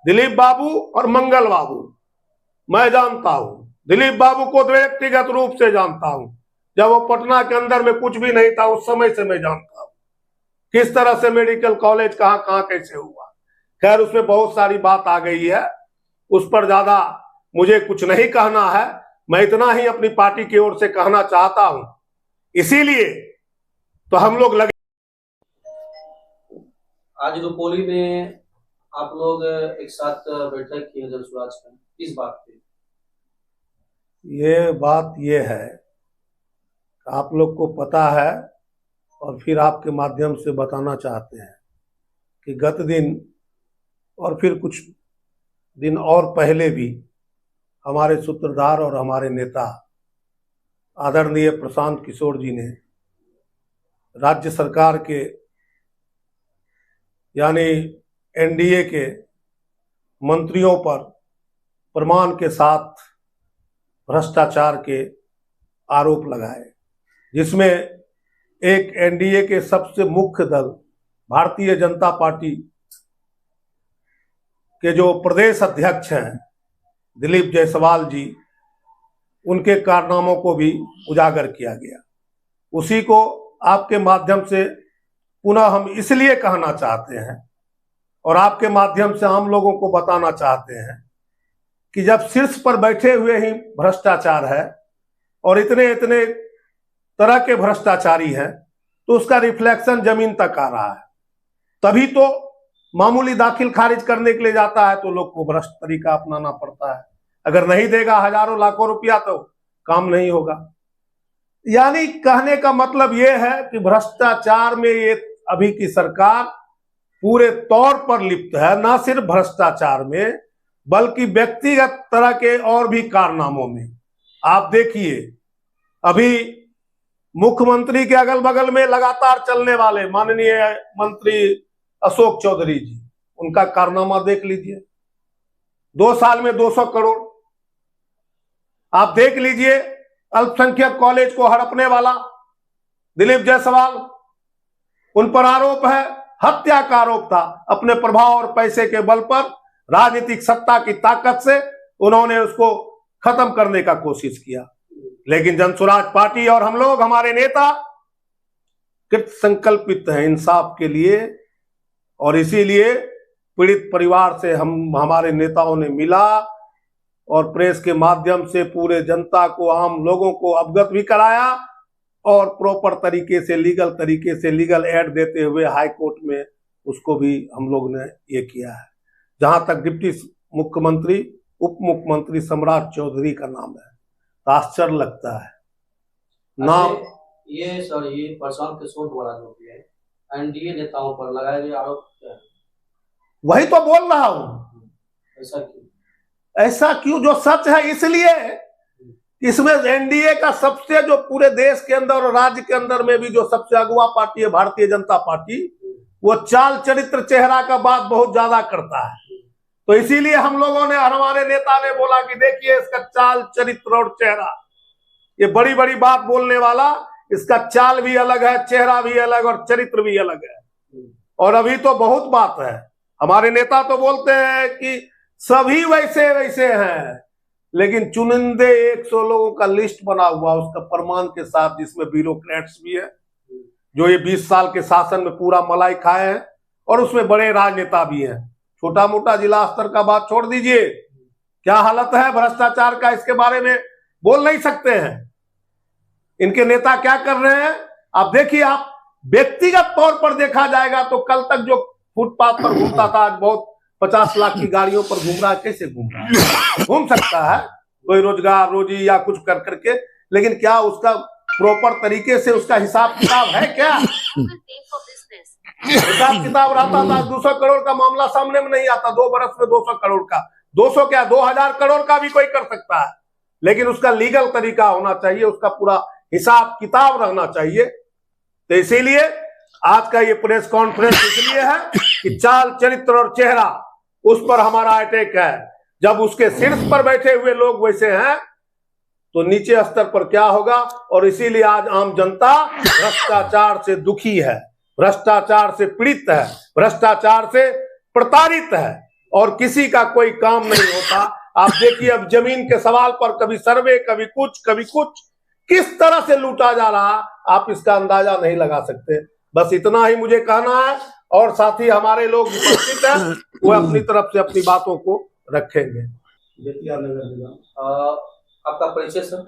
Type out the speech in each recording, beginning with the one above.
दिलीप बाबू और मंगल बाबू मैं जानता हूं। दिलीप बाबू को व्यक्तिगत रूप से जानता हूं। जब वो पटना के अंदर में कुछ भी नहीं था उस समय से मैं जानता हूं किस तरह से मेडिकल कॉलेज कहां कहां कैसे हुआ। खैर उसमें बहुत सारी बात आ गई है, उस पर ज्यादा मुझे कुछ नहीं कहना है। मैं इतना ही अपनी पार्टी की ओर से कहना चाहता हूं, इसीलिए तो हम लोग लगे। आज रुपौली में आप लोग एक साथ बैठक किए जनसुराज का, किस बात पे? ये बात ये है, आप लोग को पता है और फिर आपके माध्यम से बताना चाहते हैं कि गत दिन और फिर कुछ दिन और पहले भी हमारे सूत्रधार और हमारे नेता आदरणीय प्रशांत किशोर जी ने राज्य सरकार के यानी एनडीए के मंत्रियों पर प्रमाण के साथ भ्रष्टाचार के आरोप लगाए, जिसमें एक एनडीए के सबसे मुख्य दल भारतीय जनता पार्टी के जो प्रदेश अध्यक्ष हैं दिलीप जायसवाल जी, उनके कारनामों को भी उजागर किया गया। उसी को आपके माध्यम से पुनः हम इसलिए कहना चाहते हैं और आपके माध्यम से हम लोगों को बताना चाहते हैं कि जब शीर्ष पर बैठे हुए ही भ्रष्टाचार है और इतने इतने तरह के भ्रष्टाचारी हैं तो उसका रिफ्लेक्शन जमीन तक आ रहा है। तभी तो मामूली दाखिल खारिज करने के लिए जाता है तो लोग को भ्रष्ट तरीका अपनाना पड़ता है। अगर नहीं देगा हजारों लाखों रुपया तो काम नहीं होगा। यानी कहने का मतलब यह है कि भ्रष्टाचार में ये अभी की सरकार पूरे तौर पर लिप्त है, ना सिर्फ भ्रष्टाचार में बल्कि व्यक्तिगत तरह के और भी कारनामों में। आप देखिए अभी मुख्यमंत्री के अगल बगल में लगातार चलने वाले माननीय मंत्री अशोक चौधरी जी, उनका कारनामा देख लीजिए, 2 साल में 200 करोड़। आप देख लीजिए अल्पसंख्यक कॉलेज को हड़पने वाला दिलीप जायसवाल, उन पर आरोप है, हत्या का आरोप था। अपने प्रभाव और पैसे के बल पर राजनीतिक सत्ता की ताकत से उन्होंने उसको खत्म करने का कोशिश किया, लेकिन जनसुराज पार्टी और हम लोग, हमारे नेता कृत संकल्पित हैं इंसाफ के लिए। और इसीलिए पीड़ित परिवार से हमारे नेताओं ने मिला और प्रेस के माध्यम से पूरे जनता को, आम लोगों को अवगत भी कराया और प्रॉपर तरीके से, लीगल तरीके से लीगल एड देते हुए हाई कोर्ट में उसको भी हम लोग ने ये किया है। जहां तक डिप्टी मुख्यमंत्री उप मुख्यमंत्री सम्राट चौधरी का नाम है, तो आश्चर्य लगता है नाम। ये सर, ये प्रशांत किशोर द्वारा जो है एनडीए नेताओं पर लगाए गए आरोप क्या है? वही तो बोल रहा हूं। ऐसा क्यों? जो सच है, इसलिए इसमें एनडीए का सबसे, जो पूरे देश के अंदर और राज्य के अंदर में भी जो सबसे अगुवा पार्टी है भारतीय जनता पार्टी, वो चाल चरित्र चेहरा का बात बहुत ज्यादा करता है। तो इसीलिए हम लोगों ने, हमारे नेता ने बोला कि देखिए इसका चाल चरित्र और चेहरा, ये बड़ी बड़ी बात बोलने वाला, इसका चाल भी अलग है, चेहरा भी अलग और चरित्र भी अलग है। और अभी तो बहुत बात है, हमारे नेता तो बोलते हैं कि सभी वैसे वैसे हैं, लेकिन चुनिंदे 100 लोगों का लिस्ट बना हुआ उसका प्रमाण के साथ, जिसमें ब्यूरोक्रेट्स भी है जो ये 20 साल के शासन में पूरा मलाई खाए हैं, और उसमें बड़े राजनेता भी हैं। छोटा मोटा जिला स्तर का बात छोड़ दीजिए, क्या हालत है भ्रष्टाचार का, इसके बारे में बोल नहीं सकते हैं। इनके नेता क्या कर रहे हैं आप देखिए। आप व्यक्तिगत तौर पर देखा जाएगा तो कल तक जो फुटपाथ पर घूमता था, आज बहुत 50 लाख की गाड़ियों पर घूम रहा है। कैसे घूम रहा है? घूम सकता है कोई रोजगार रोजी या कुछ कर करके, लेकिन क्या उसका प्रॉपर तरीके से उसका हिसाब किताब है? क्या हिसाब किताब रहता था 200 करोड़ का मामला सामने में नहीं आता, 2 बरस में 200 करोड़ का, 200 क्या 2000 करोड़ का भी कोई कर सकता है, लेकिन उसका लीगल तरीका होना चाहिए, उसका पूरा हिसाब किताब रहना चाहिए। तो इसीलिए आज का ये प्रेस कॉन्फ्रेंस इसलिए है कि चाल चरित्र और चेहरा, उस पर हमारा अटैक है। जब उसके शीर्ष पर बैठे हुए लोग वैसे हैं तो नीचे स्तर पर क्या होगा। और इसीलिए आज आम जनता भ्रष्टाचार से दुखी है, भ्रष्टाचार से पीड़ित है, भ्रष्टाचार से प्रताड़ित है। और किसी का कोई काम नहीं होता। आप देखिए अब जमीन के सवाल पर कभी सर्वे, कभी कुछ, किस तरह से लूटा जा रहा आप इसका अंदाजा नहीं लगा सकते। बस इतना ही मुझे कहना है, और साथ ही हमारे लोग उपस्थित हैं, वो अपनी तरफ से अपनी बातों को रखेंगे। आपका परिचय सर?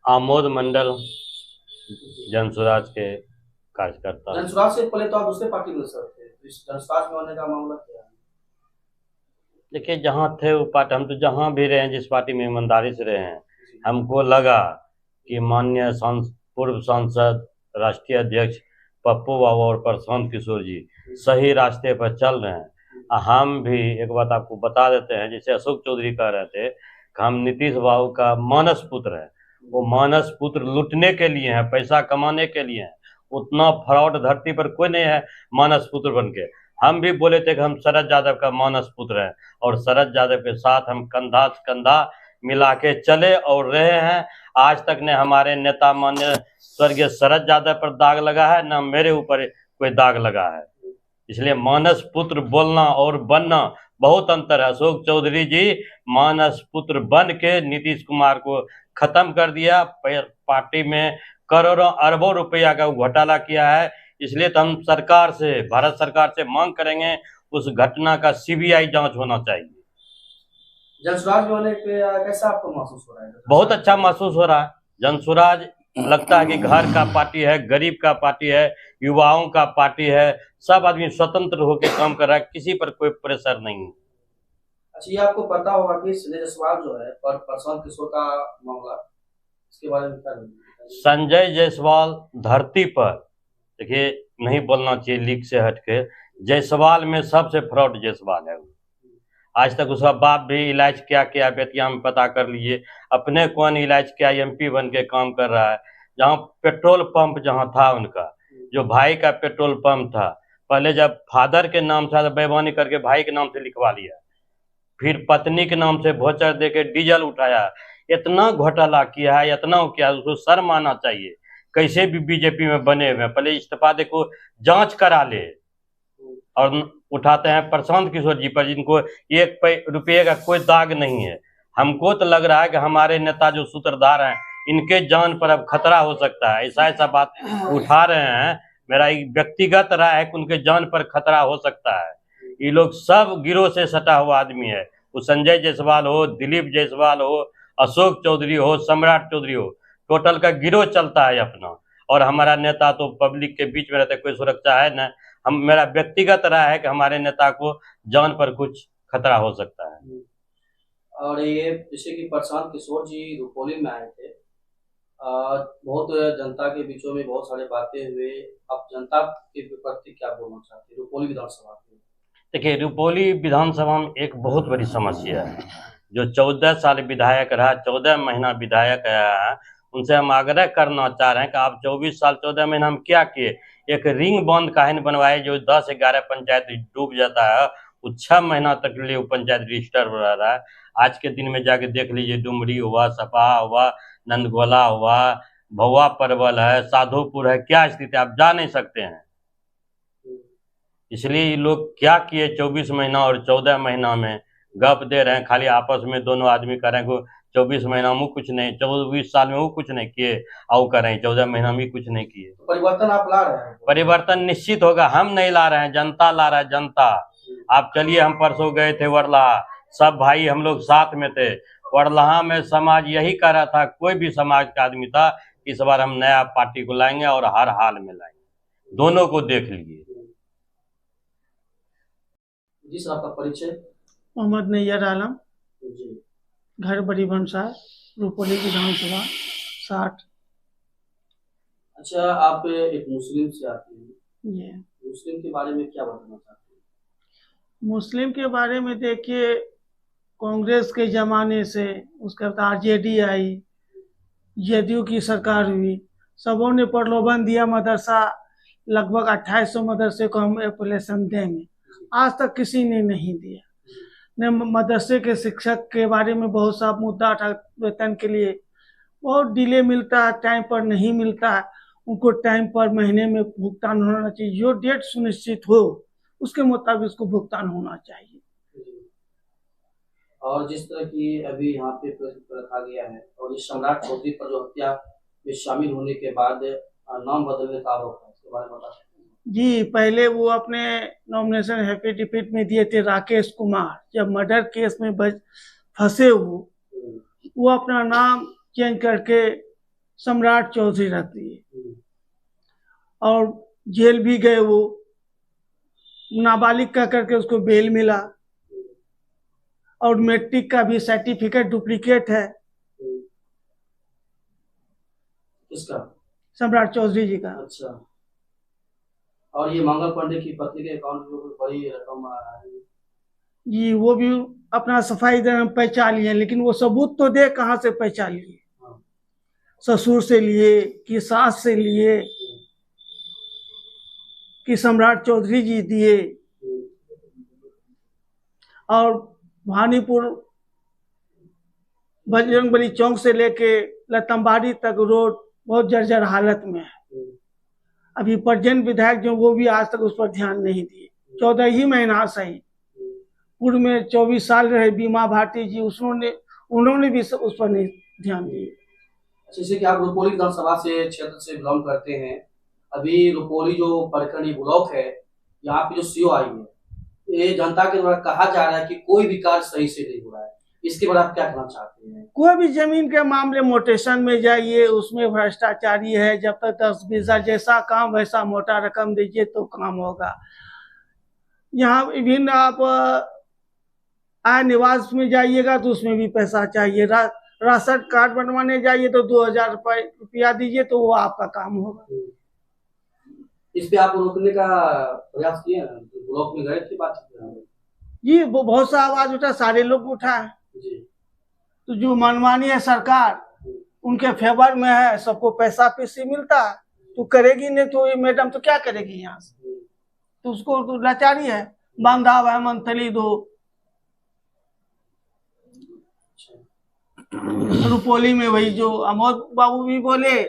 आमोद मंडल, जनसुराज के कार्यकर्ता। जनसुराज से पहले तो आप दूसरे पार्टी में सर थे, जनसुराज में होने का मामला क्या है? देखिए, जहाँ थे वो पार्टी, हम तो जहाँ भी रहे हैं, जिस पार्टी में ईमानदारी से रहे हैं, हमको लगा कि माननीय पूर्व सांसद, राष्ट्रीय अध्यक्ष पप्पू बाबू और प्रशांत किशोर जी सही रास्ते पर चल रहे हैं। हम भी एक बात आपको बता देते हैं, जैसे अशोक चौधरी कह रहे थे कि हम नीतीश बाबू का मानस पुत्र है। वो मानस पुत्र लूटने के लिए है, पैसा कमाने के लिए है। उतना फ्रॉड धरती पर कोई नहीं है मानस पुत्र बन के। हम भी बोले थे कि हम शरद यादव का मानस पुत्र हैं, और शरद यादव के साथ हम कंधा से कंधा मिला के चले और रहे हैं। आज तक ने हमारे नेता मान्य स्वर्गीय शरद यादव पर दाग लगा है, न मेरे ऊपर कोई दाग लगा है। इसलिए मानस पुत्र बोलना और बनना बहुत अंतर है। अशोक चौधरी जी मानस पुत्र बन के नीतीश कुमार को खत्म कर दिया। पार्टी में करोड़ों अरबों रुपया का घोटाला किया है। इसलिए तो हम सरकार से, भारत सरकार से मांग करेंगे उस घटना का सीबीआई जांच होना चाहिए। जनसुराज में होने पे कैसा आपको महसूस हो रहा है? बहुत अच्छा महसूस हो रहा है। जनसुराज लगता है कि घर का पार्टी है, गरीब का पार्टी है, युवाओं का पार्टी है। सब आदमी स्वतंत्र होकर काम कर रहा है, किसी पर कोई प्रेशर नहीं। अच्छा, ये आपको पता होगा कि संजय जायसवाल जो है पर प्रशांत किशोर का मामला, इसके बारे में क्या? संजय जायसवाल धरती पर, देखिए नहीं बोलना चाहिए लीक से हटके, जायसवाल में सबसे फ्रॉड जायसवाल है। आज तक उसका बाप भी इलाज क्या किया बेतिया में पता कर लीजिए। अपने कौन इलाज किया, एमपी बन के काम कर रहा है। जहाँ पेट्रोल पंप जहाँ था उनका, जो भाई का पेट्रोल पंप था, पहले जब फादर के नाम था तो बेईमानी करके भाई के नाम से लिखवा लिया, फिर पत्नी के नाम से वोचर दे के डीजल उठाया। इतना घोटाला किया है, इतना किया, उसको शर्म आना चाहिए। कैसे भी बीजेपी में बने हुए, पहले इस्तीफा देखो, जांच करा ले। और उठाते हैं प्रशांत किशोर जी पर, जिनको एक रुपये का कोई दाग नहीं है। हमको तो लग रहा है कि हमारे नेता जो सूत्रधार हैं, इनके जान पर अब खतरा हो सकता है। ऐसा बात उठा रहे हैं। मेरा एक व्यक्तिगत राय है कि उनके जान पर खतरा हो सकता है। ये लोग सब गिरोह से सटा हुआ आदमी है। वो संजय जायसवाल हो, दिलीप जायसवाल हो, अशोक चौधरी हो, सम्राट चौधरी हो, टोटल का गिरोह चलता है अपना। और हमारा नेता तो पब्लिक के बीच में रहता है, कोई सुरक्षा है ना। मेरा व्यक्तिगत राय है कि हमारे नेता को जान पर कुछ खतरा हो सकता है। और ये जैसे कि प्रशांत किशोर जी रुपौली में आए थे, बहुत जनता के बीचों में बहुत सारे बातें हुए। अब जनता के प्रति क्या बोलना चाहते हैं रुपौली विधानसभा में? देखिए, रुपौली विधानसभा में एक बहुत बड़ी समस्या है। जो 14 साल विधायक रहा, 14 महीना विधायक रहा है, उनसे हम आग्रह करना चाह रहे हैं कि आप 24 साल 14 महीना हम क्या किए? एक रिंग बांध काहे नहीं बनवाए जो 10-11 पंचायत डूब जाता है, वो 6 महीना तक के लिए वो पंचायत रजिस्टर हो रहा है। आज के दिन में जाके देख लीजिए, डुमरी हुआ, सपा हुआ, नंदगोला हुआ, भौवा परवल है, साधोपुर है, क्या स्थिति आप जा नहीं सकते हैं। इसलिए ये लोग क्या किए 24 महीना और 14 महीना में गप दे रहे हैं, खाली आपस में दोनों आदमी कर रहे हैं। 24 महीना में कुछ नहीं, 24 साल में वो कुछ नहीं किए, और कर रहे हैं 14 महीना में कुछ नहीं किए। तो परिवर्तन आप ला रहे हैं? परिवर्तन निश्चित होगा, हम नहीं ला रहे हैं, जनता ला रहा है, जनता। आप चलिए, हम परसों गए थे वर्ला, सब भाई हम लोग साथ में थे। वर्ला में समाज यही कह रहा था, कोई भी समाज का आदमी था, इस बार हम नया पार्टी को लाएंगे और हर हाल में लाएंगे। दोनों को देख लीजिए। जी सर, आपका परिचय? मोहम्मद नैयर आलम, जी। घर बड़ी भंसार, रुपौली विधानसभा 60। अच्छा, आप एक मुस्लिम से आते हैं, ये मुस्लिम के बारे में क्या बताना चाहते हैं? मुस्लिम के बारे में देखिए, कांग्रेस के ज़माने से उसके बाद आरजेडी आई, जदयू की सरकार हुई, सबों ने प्रलोभन दिया मदरसा, लगभग 2800 मदरसे को हम एप्लीकेशन देंगे। आज तक किसी ने नहीं दिया। ने मदरसे के शिक्षक के बारे में बहुत सा मुद्दा उठा, वेतन के लिए बहुत डिले मिलता है, टाइम पर नहीं मिलता है। उनको टाइम पर महीने में भुगतान होना चाहिए, जो डेट सुनिश्चित हो उसके मुताबिक उसको भुगतान होना चाहिए। और जिस तरह की अभी यहाँ पे प्रश्न रखा गया है और इस सम्राट चौधरी पर जो हत्या में शामिल होने के बाद नाम बदलने का आरोप है, इसके बारे में बता सकते हैं? जी, पहले वो अपने नॉमिनेशन एफिडेविट में दिए थे राकेश कुमार, जब मर्डर केस में फंसे वो अपना नाम चेंज करके सम्राट चौधरी रख दिए और जेल भी गए। वो नाबालिग का करके उसको बेल मिला और मैट्रिक का भी सर्टिफिकेट डुप्लीकेट है किसका? सम्राट चौधरी जी का। अच्छा, और ये मंगल पांडे की पत्नी के अकाउंट में कोई बड़ी रकम आ रही है? जी, वो भी अपना सफाई देना पहचान लिए, लेकिन वो सबूत तो दे कहाँ से पहचान लिए। हाँ। ससुर से लिए कि सास से लिए कि सम्राट चौधरी जी दिए। और भानीपुर बजरंगबली चौक से लेके लतम्बाड़ी तक रोड बहुत जर्जर हालत में है। अभी प्रेजेंट विधायक जो वो भी आज तक उस पर ध्यान नहीं दिए। 14 ही महीना सही, पूर्व में 24 साल रहे बीमा भारती जी, उन्होंने भी उस पर नहीं ध्यान दिए। जैसे कि आप रुपौली विधानसभा से क्षेत्र से बिलोंग करते हैं, अभी रुपौली जो प्रखंड ब्लॉक है, यहाँ पे जो सीओ आई है, ये जनता के द्वारा कहा जा रहा है कि कोई भी कार्य सही से नहीं हो रहा है, इसके बारे में आप क्या कहना चाहते हैं? कोई भी जमीन के मामले मोटेशन में जाइए, उसमें भ्रष्टाचारी है। जब तक 10 बीघा जैसा काम वैसा मोटा रकम दीजिए तो काम होगा। यहाँ विभिन्न आप आय निवास में जाइएगा तो उसमें भी पैसा चाहिए। राशन कार्ड बनवाने जाइए तो 2000 रुपया दीजिए तो वो आपका काम होगा। इस पे आप रोकने का प्रयास किए हैं? ब्लॉक में गए थे, बातचीत? जी, वो बहुत सा आवाज उठा, सारे लोग उठा है। जी। तो जो मनमानी है सरकार उनके फेवर में है, सबको पैसा पैसे मिलता है, तो करेगी नहीं तो ये मैडम तो क्या करेगी यहाँ से? तो उसको तो लाचारी है, बांधा हुआ है मंथली दो। रुपौली में वही जो अमोद बाबू भी बोले,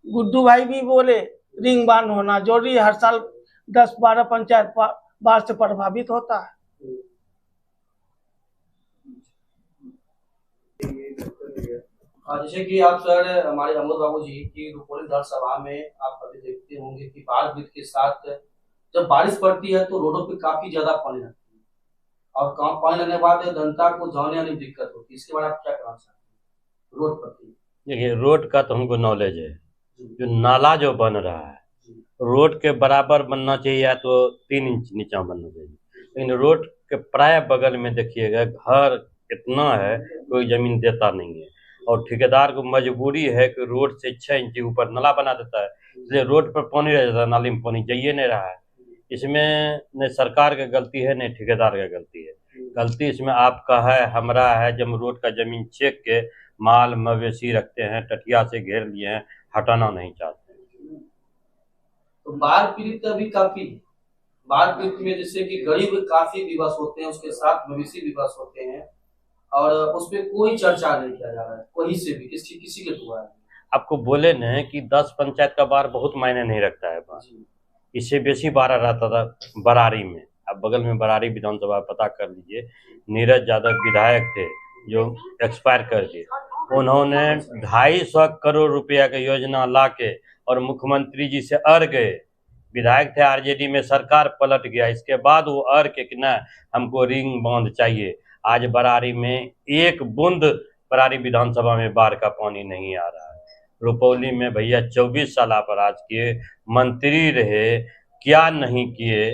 गुड्डू भाई भी बोले, रिंग बांध होना जरूरी। हर साल 10-12 पंचायत बाढ़ से प्रभावित होता है। जैसे कि आप सर हमारे अमोद बाबू जी की रुपौली विधानसभा में आप कभी देखते होंगे कि बाढ़ वृत्त के साथ जब बारिश पड़ती है तो रोडों पे काफी ज्यादा पानी लगती है और पानी लगने के बाद जनता को जाने आने में दिक्कत होती है, इसके बारे में आप क्या कहना चाहते हैं रोड पर? देखिए, रोड का तो हमको नॉलेज है। जो नाला जो बन रहा है रोड के बराबर बनना चाहिए या तो 3 इंच नीचा बनना चाहिए, लेकिन रोड के प्राय बगल में देखिएगा घर इतना है, कोई जमीन देता नहीं है और ठेकेदार को मजबूरी है कि रोड से 6 इंच ऊपर नाला बना देता है, इसलिए रोड पर पानी रह जाता है, नाली में पानी जाइए नहीं रहा है। इसमें न सरकार का गलती है न ठेकेदार का गलती है। गलती इसमें आपका है, हमारा है। जब रोड का जमीन चेक के माल मवेशी रखते हैं, टटिया से घेर लिए हैं, हटाना नहीं चाहते। तो बाढ़ पीड़ित अभी काफी, बाढ़ पीड़ित में जैसे कि गरीब काफी विवश होते हैं, उसके साथ मवेशी विवश होते हैं और उस पर कोई चर्चा नहीं किया जा रहा है कहीं से भी, किसी के द्वारा। आपको बोले न कि 10 पंचायत का बाढ़ बहुत मायने नहीं रखता है। इससे बेसी बाढ़ रहता था बरारी में। अब बगल में बरारी विधानसभा पता कर लीजिए, नीरज यादव विधायक थे जो एक्सपायर कर गए। उन्होंने 250 करोड़ रुपया की योजना लाके और मुख्यमंत्री जी से अड़ गए। विधायक थे आरजेडी में, सरकार पलट गया, इसके बाद वो अड़ के कि न हमको रिंग बांध चाहिए। आज बरारी में एक बूंद बरारी विधानसभा में बाढ़ का पानी नहीं आ रहा है। रुपौली में भैया 24 साल आप राज किए, मंत्री रहे, क्या नहीं किए,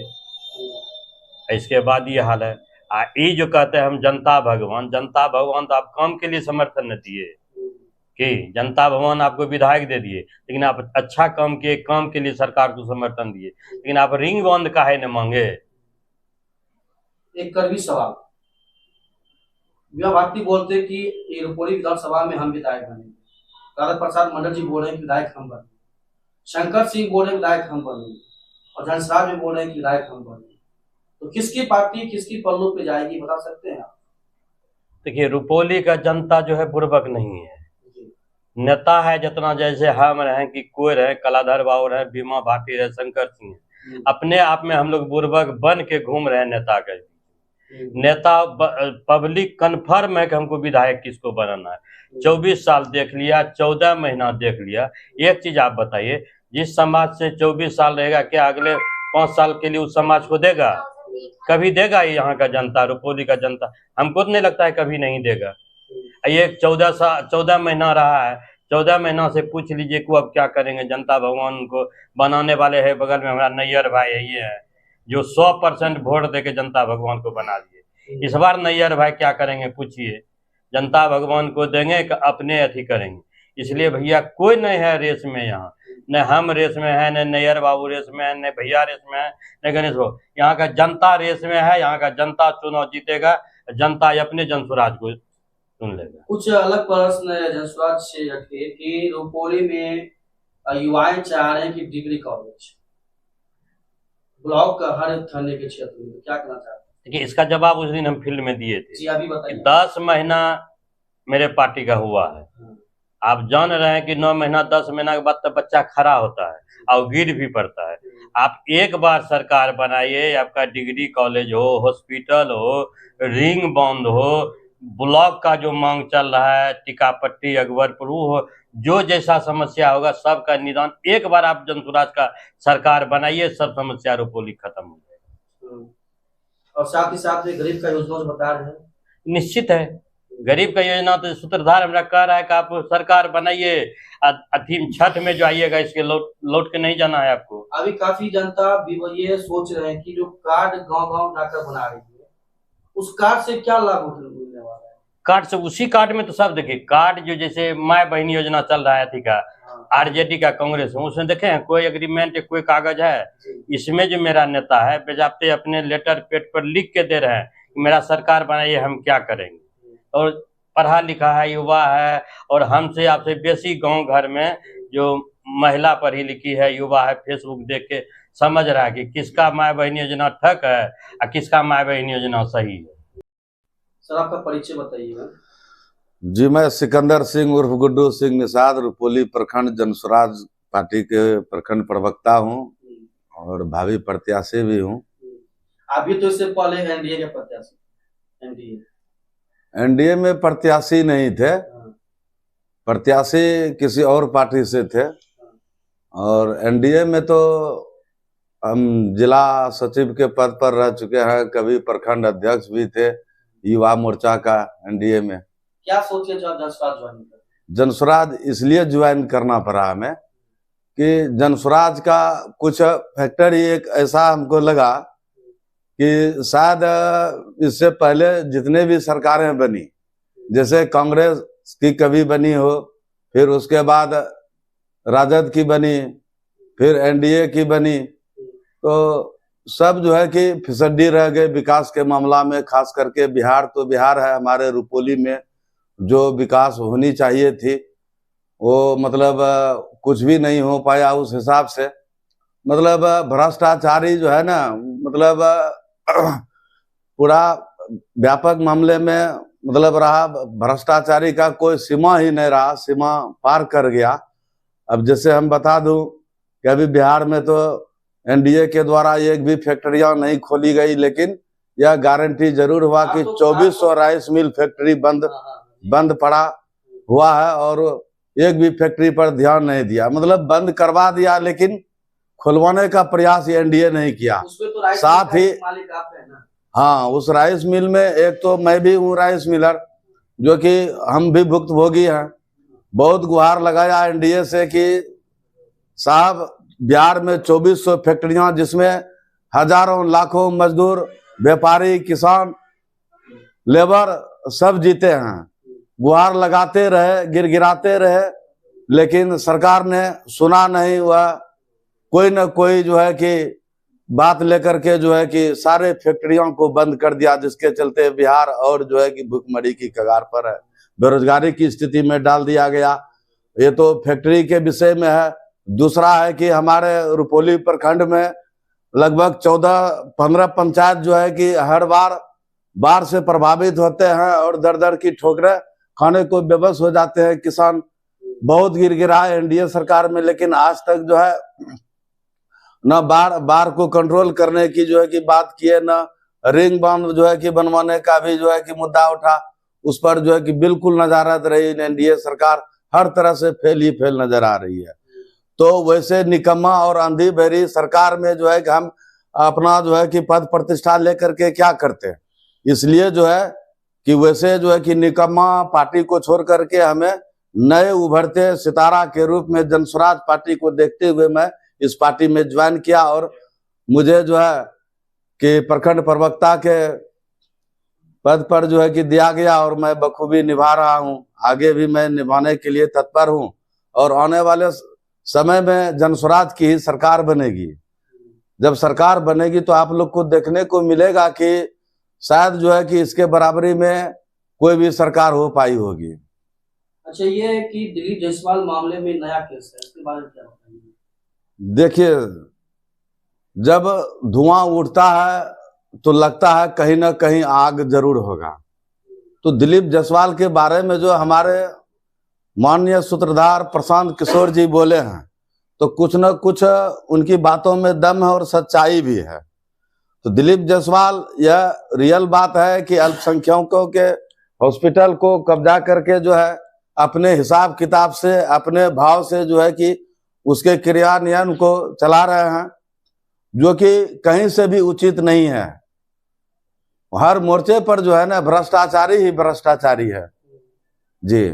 इसके बाद ये हाल है। ये जो कहते हैं हम जनता भगवान तो आप काम के लिए समर्थन न दिए कि जनता भगवान आपको विधायक दे दिए, लेकिन आप अच्छा काम किए, काम के लिए सरकार को समर्थन दिए, लेकिन आप रिंग बांध काहे न मांगे? एक कड़वी सवाल, भारती बोलते कि ये रुपौली विधानसभा में हम विधायक बनेंगे, राधा प्रसाद मंडल जी बोल रहे हैं कि विधायक हम बनेंगे, शंकर सिंह बोल रहे हैं विधायक हम बनेंगे और धनसराज भी बोल रहे हैं कि विधायक हम बनेंगे, तो किसकी पार्टी किसकी पल्लू पे जाएगी बता सकते हैं आप? देखिए, रुपौली का जनता जो है बुर्बक नहीं है, नेता है जितना, जैसे हम रहे कि कोई रहे, कलाधर बाबू रहे, बीमा भारती रहे, शंकर सिंह, अपने आप में हम लोग बुर्बक बन के घूम रहे हैं नेता के। नेता पब्लिक कन्फर्म है कि हमको विधायक किसको बनाना है। 24 साल देख लिया, 14 महीना देख लिया। एक चीज आप बताइए, जिस समाज से 24 साल रहेगा, क्या अगले 5 साल के लिए उस समाज को देगा? कभी देगा यहाँ का जनता, रुपौली का जनता? हमको तो नहीं लगता है कभी नहीं देगा। ये 14 महीना रहा है, 14 महीना से पूछ लीजिए कि अब क्या करेंगे। जनता भगवान को बनाने वाले है, बगल में हमारा नैयर भाई है, ये है जो 100% वोट दे के जनता भगवान को बना दिए। इस बार नैयर भाई क्या करेंगे पूछिए। जनता भगवान को देंगे कि अपने अथी करेंगे। इसलिए भैया कोई नहीं है रेस में यहाँ, न हम रेस में है, न नैयर बाबू रेस में है, न भैया रेस में है, न गणेश बाबू। यहाँ का जनता रेस में है, यहाँ का जनता चुनाव जीतेगा, जनता अपने जनसुराज को चुन लेगा। कुछ अलग प्रश्न जनसुराज से हटके कि रुपौली में युवाएं चाह रहे हैं कि डिग्री कॉलेज ब्लॉक का हर थाने के क्षेत्र में, क्या करना चाहते हैं? देखिए, इसका जवाब उस दिन हम फील्ड में दिए थे। जी अभी बताइए। 10 महीना मेरे पार्टी का हुआ है। आप जान रहे हैं कि 9 महीना 10 महीना के बाद तो बच्चा खड़ा होता है और गिर भी पड़ता है। आप एक बार सरकार बनाइए, आपका डिग्री कॉलेज हो, हॉस्पिटल हो, रिंग बंद हो, ब्लॉक का जो मांग चल रहा है, टीकापट्टी, अकबरपुर हो, जो जैसा समस्या होगा सबका निदान एक बार आप जनसुराज का सरकार बनाइए, सब समस्या रुपौली खत्म हो जाएगा। और साथ ही साथ गरीब का योजना बता रहे हैं। निश्चित है, गरीब का योजना तो सूत्रधार हमरा कह रहा है कि आप सरकार बनाइए, अथीम छठ में जो आइएगा, इसके लौट के नहीं जाना है आपको। अभी काफी जनता भी ये सोच रहे हैं कि जो कार्ड गांव-गांव जाकर बना रही है, उस कार्ड से क्या लाभ मिलने वाला है? कार्ड से, उसी कार्ड में तो सब देखिए, कार्ड जो जैसे माय बहन योजना चल रहा है थी का, आरजेडी का, कांग्रेस, उसमें देखे कोई एग्रीमेंट, कोई कागज है? इसमें जो मेरा नेता है बेजाप्ते अपने लेटर पेड पर लिख के दे रहे हैं कि मेरा सरकार बनाइए, हम क्या करेंगे। और पढ़ा लिखा है, युवा है, और हमसे आपसे बेसी गांव घर में जो महिला पढ़ी लिखी है, युवा है, फेसबुक देख के समझ रहा है कि किसका माय बहन योजना ठक है और किसका माय बहन योजना सही है। सर आपका परिचय बताइएगा। जी, मैं सिकंदर सिंह उर्फ गुड्डू सिंह निषाद, रुपौली प्रखंड जनसुराज पार्टी के प्रखंड प्रवक्ता हूँ और भावी प्रत्याशी भी हूँ। अभी तो इससे पहले एनडीए के प्रत्याशी, एनडीए में प्रत्याशी नहीं थे, प्रत्याशी किसी और पार्टी से थे। और एनडीए में तो हम जिला सचिव के पद पर रह चुके हैं, कभी प्रखंड अध्यक्ष भी थे युवा मोर्चा का एनडीए में। क्या सोचे जो आप जनसुराज ज्वाइन कर? जनसुराज इसलिए ज्वाइन करना पड़ा हमें कि जनसुराज का कुछ फैक्टर ही एक ऐसा हमको लगा कि शायद इससे पहले जितने भी सरकारें बनी, जैसे कांग्रेस की कभी बनी हो, फिर उसके बाद राजद की बनी, फिर एनडीए की बनी, तो सब जो है कि फिसड्डी रह गए विकास के मामला में। खास करके बिहार, तो बिहार है हमारे रुपौली में जो विकास होनी चाहिए थी वो मतलब कुछ भी नहीं हो पाया उस हिसाब से। मतलब भ्रष्टाचारी जो है ना, मतलब पूरा व्यापक मामले में मतलब रहा, भ्रष्टाचारी का कोई सीमा ही नहीं रहा, सीमा पार कर गया। अब जैसे हम बता दूं कि अभी बिहार में तो एनडीए के द्वारा एक भी फैक्ट्रियां नहीं खोली गई, लेकिन यह गारंटी जरूर हुआ कि 2400 राइस मिल फैक्ट्री बंद पड़ा हुआ है और एक भी फैक्ट्री पर ध्यान नहीं दिया। मतलब बंद करवा दिया, लेकिन खुलवाने का प्रयास एनडीए नहीं किया। तो साथ ही मालिक आप हैं ना? हाँ, उस राइस मिल में एक तो मैं भी हूँ राइस मिलर, जो कि हम भी भुक्तभोगी हैं। बहुत गुहार लगाया एनडीए से कि साहब बिहार में 2400 फैक्ट्रियां, जिसमें हजारों लाखों मजदूर, व्यापारी, किसान, लेबर सब जीते हैं। गुहार लगाते रहे, गिड़गिड़ाते रहे, लेकिन सरकार ने सुना नहीं। वह कोई न कोई जो है कि बात लेकर के जो है कि सारे फैक्ट्रियों को बंद कर दिया, जिसके चलते बिहार और जो है कि भुखमरी की कगार पर है, बेरोजगारी की स्थिति में डाल दिया गया। ये तो फैक्ट्री के विषय में है। दूसरा है कि हमारे रुपौली प्रखंड में लगभग 14-15 पंचायत जो है कि हर बार बाढ़ से प्रभावित होते हैं और दर दर की ठोकरें खाने को बेबस हो जाते हैं। किसान बहुत गिरगिरा है एनडीए सरकार में, लेकिन आज तक जो है न बाढ़ को कंट्रोल करने की जो है कि बात की है, न रिंग बांध जो है कि बनवाने का भी जो है कि मुद्दा उठा, उस पर जो है कि बिल्कुल नजारत रही एनडीए सरकार, हर तरह से फेल ही फेल नजर आ रही है। तो वैसे निकम्मा और अंधी बहरी सरकार में जो है कि हम अपना जो है कि पद प्रतिष्ठा लेकर के क्या करते हैं, इसलिए जो है कि वैसे जो है कि निकम्मा पार्टी को छोड़ करके हमें नए उभरते सितारा के रूप में जनस्वराज पार्टी को देखते हुए मैं इस पार्टी में ज्वाइन किया और मुझे जो है कि प्रखंड प्रवक्ता के पद पर जो है कि दिया गया और मैं बखूबी निभा रहा हूं। आगे भी मैं निभाने के लिए तत्पर हूं और आने वाले समय में जनस्वराज की ही सरकार बनेगी। जब सरकार बनेगी तो आप लोग को देखने को मिलेगा कि शायद जो है कि इसके बराबरी में कोई भी सरकार हो पाई होगी। अच्छा, ये है कि दिलीप जायसवाल मामले में नया केस है, इसके बारे में क्या बताएंगे? देखिए, जब धुआं उठता है तो लगता है कहीं ना कहीं आग जरूर होगा। तो दिलीप जायसवाल के बारे में जो हमारे माननीय सूत्रधार प्रशांत किशोर जी बोले हैं, तो कुछ न कुछ उनकी बातों में दम है और सच्चाई भी है। तो दिलीप जायसवाल, यह रियल बात है कि अल्पसंख्यकों के हॉस्पिटल को कब्जा करके जो है अपने हिसाब किताब से, अपने भाव से जो है कि उसके क्रियान्वयन को चला रहे हैं, जो कि कहीं से भी उचित नहीं है। हर मोर्चे पर जो है ना भ्रष्टाचारी ही भ्रष्टाचारी है जी।